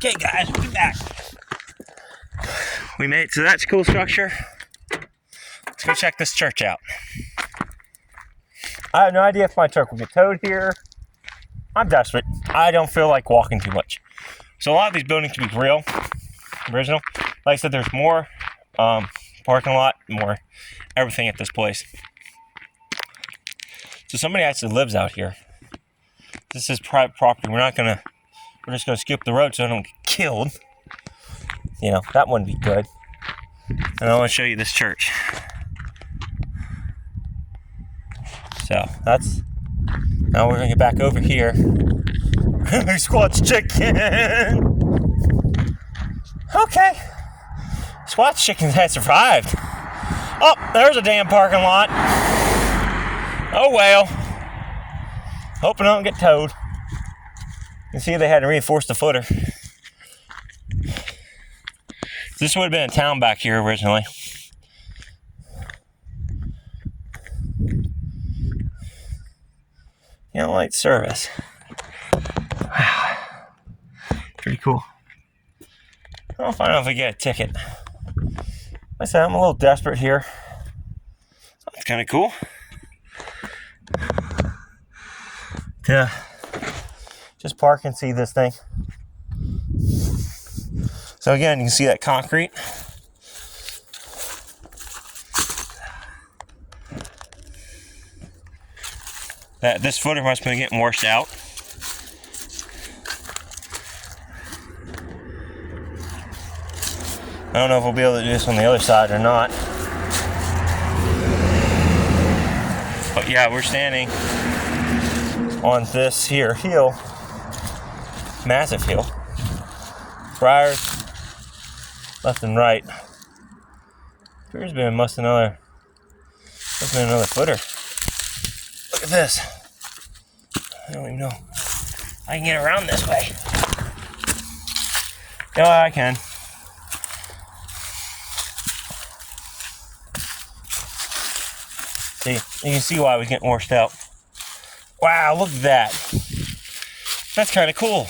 Okay, guys, we'll be back. We made it to that school structure. Let's go check this church out. I have no idea if my truck will get towed here. I'm desperate. I don't feel like walking too much. So a lot of these buildings can be real, original. Like I said, there's more parking lot, more everything at this place. So somebody actually lives out here. This is private property. We're just gonna skip the road so I don't get killed. You know, that wouldn't be good. And I want to show you this church. So now we're gonna get back over here. Squatch chicken. Okay. Squatch chickens had survived. Oh, there's a damn parking lot. Oh well. Hoping I don't get towed. You see they had to reinforce the footer. This would have been a town back here originally. You know, light service. Wow. Pretty cool. I'll find out if we get a ticket. Like I said, I'm a little desperate here. That's kind of cool. To just park and see this thing. So again, you can see that concrete. This footer must be getting washed out. I don't know if we'll be able to do this on the other side or not. But yeah, we're standing on this here hill. Massive hill. Briars left and right. There's been another footer. Look at this. I don't even know. I can get around this way. Yeah, I can. See, you can see why we get washed out. Wow, look at that. That's kind of cool.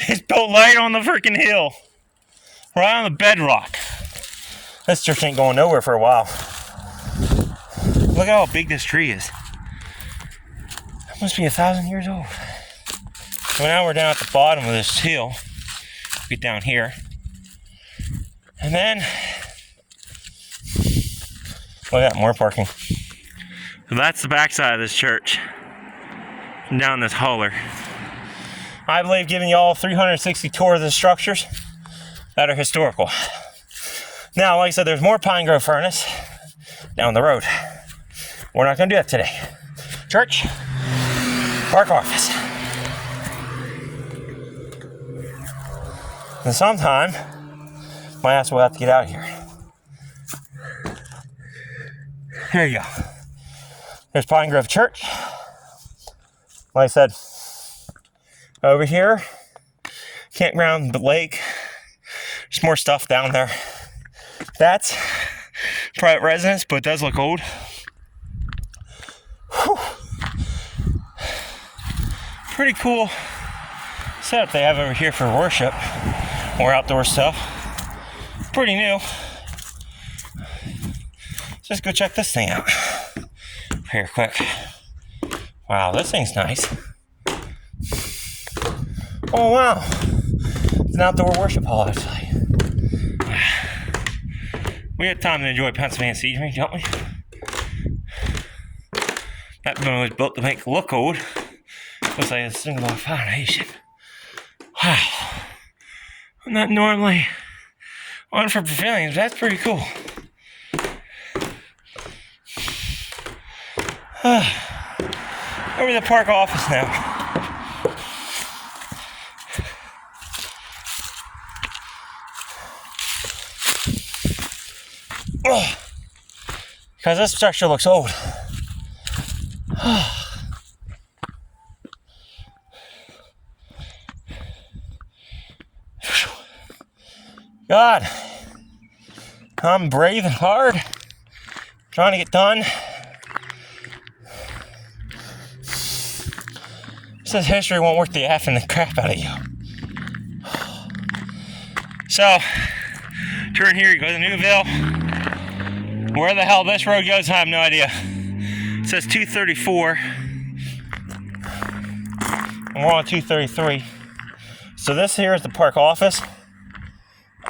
It's built right on the freaking hill. Right on the bedrock. This church ain't going nowhere for a while. Look at how big this tree is. That must be 1,000 years old. So now we're down at the bottom of this hill. Get down here. And then, look at that, more parking. So that's the backside of this church. Down this holler. I believe giving you all 360 tours of the structures that are historical. Now, like I said, there's more Pine Grove Furnace down the road. We're not going to do that today. Church, park office. And sometime, my ass will have to get out of here. There you go. There's Pine Grove Church. Like I said, over here, campground, the lake. There's more stuff down there. That's private residence, but it does look old. Whew. Pretty cool setup they have over here for worship or outdoor stuff. Pretty new. Let's just go check this thing out here quick. Wow, this thing's nice. Oh wow, it's an outdoor worship hall actually. We had time to enjoy Pennsylvania scenery, don't we? That building was built to make it look old. Looks like a single foundation. Wow. I'm not normally on for feelings, but that's pretty cool. Over to the park office now. Because this structure looks old. God, I'm breathing hard, trying to get done. Says history won't work the F and the crap out of you. So, turn here, you go to Newville. Where the hell this road goes, I have no idea. It says 234. And we're on 233. So this here is the park office.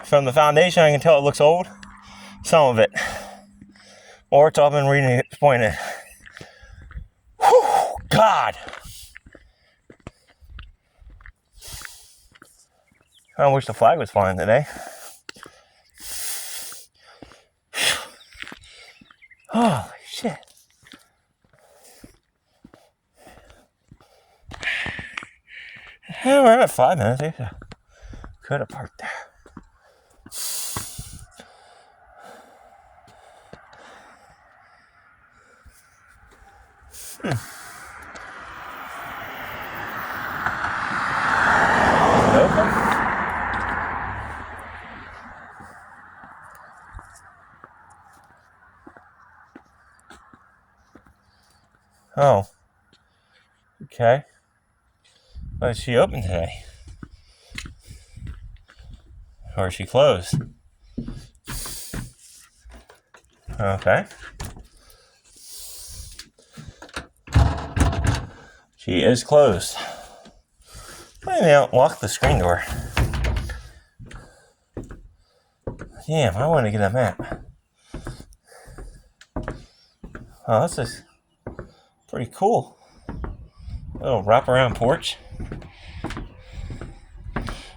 From the foundation, I can tell it looks old. Some of it. Or it's all been re-pointed. Whew, God. I wish the flag was flying today. Holy shit. Yeah, we're at 5 minutes. I could have parked there. Oh. Okay. Well, is she open today? Or is she closed? Okay. She is closed. Why didn't they unlock the screen door? Damn, I want to get a map. Oh, this is pretty cool. Little wraparound porch.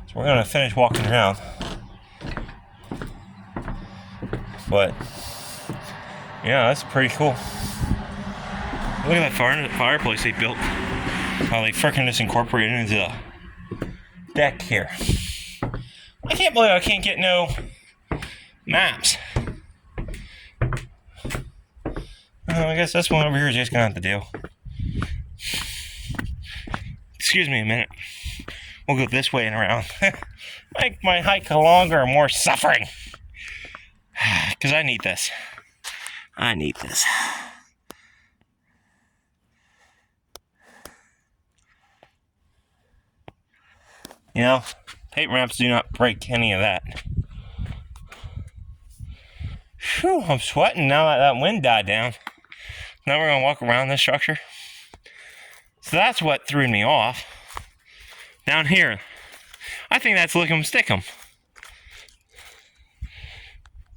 So we're gonna finish walking around. But yeah, that's pretty cool. Look at that fireplace they built. How they freaking just incorporated into the deck here. I can't believe I can't get no maps. I guess this one over here is just gonna have to do. Excuse me a minute. We'll go this way and around. Make my hike longer and more suffering. Because I need this. I need this. You know, paper ramps do not break any of that. Whew, I'm sweating now that that wind died down. Now we're going to walk around this structure. So that's what threw me off. Down here, I think that's Lick'em Stick'em.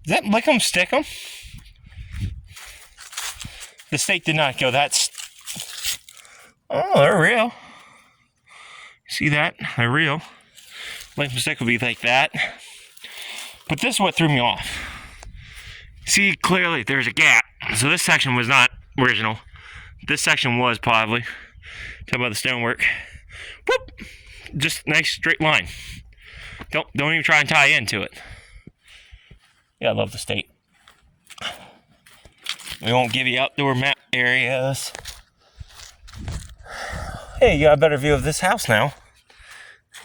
Is that Lick'em Stick'em? The state did not go that. Oh, they're real. See that? They're real. Lick'em Stick would be like that. But this is what threw me off. See, clearly there's a gap. So this section was not original. This section was probably. Talk about the stonework. Whoop! Just nice straight line. Don't even try and tie into it. Yeah, I love the state. We won't give you outdoor map areas. Hey, you got a better view of this house now.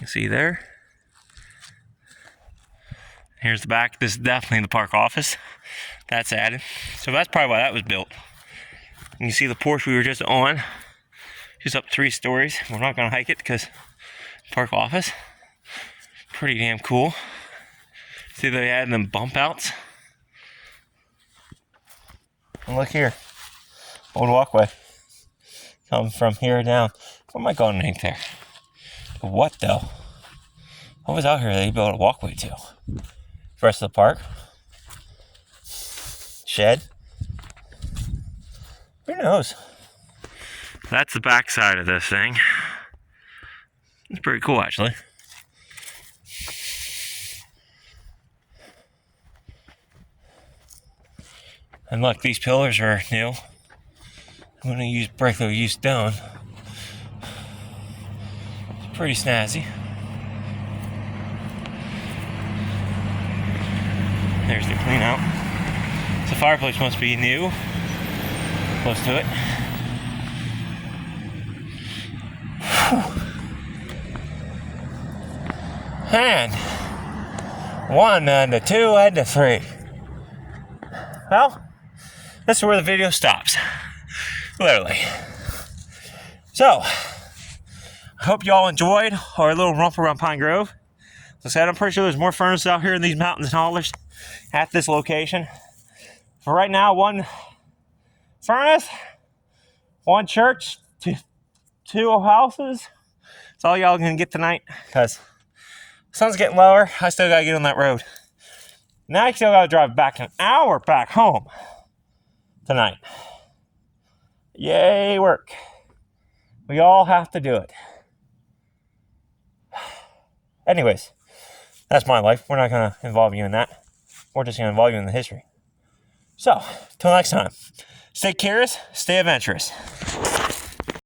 You see there? Here's the back. This is definitely the park office. That's added. So that's probably why that was built. And you see the porch we were just on. Just up 3 stories. We're not going to hike it because park office. Pretty damn cool. See, they added them bump outs. And look here. Old walkway. Comes from here down. What am I going to name there? What though? What was out here they built a walkway to? The rest of the park? Shed? Who knows? That's the back side of this thing. It's pretty cool, actually. And look, these pillars are new. I'm gonna use brick that we used stone. It's pretty snazzy. There's the clean out. The fireplace must be new. Close to it. And 1 and a 2 and a 3. Well, that's where the video stops. Literally. So, I hope y'all enjoyed our little romp around Pine Grove. As I said, I'm pretty sure there's more furnaces out here in these mountains and hollers at this location. For right now, one furnace, one church, two houses. That's all y'all gonna get tonight, because the sun's getting lower. I still gotta get on that road. Now I still gotta drive back an hour back home tonight. Yay, work. We all have to do it. Anyways, that's my life. We're not gonna involve you in that. We're just gonna involve you in the history. So, till next time, stay curious, stay adventurous.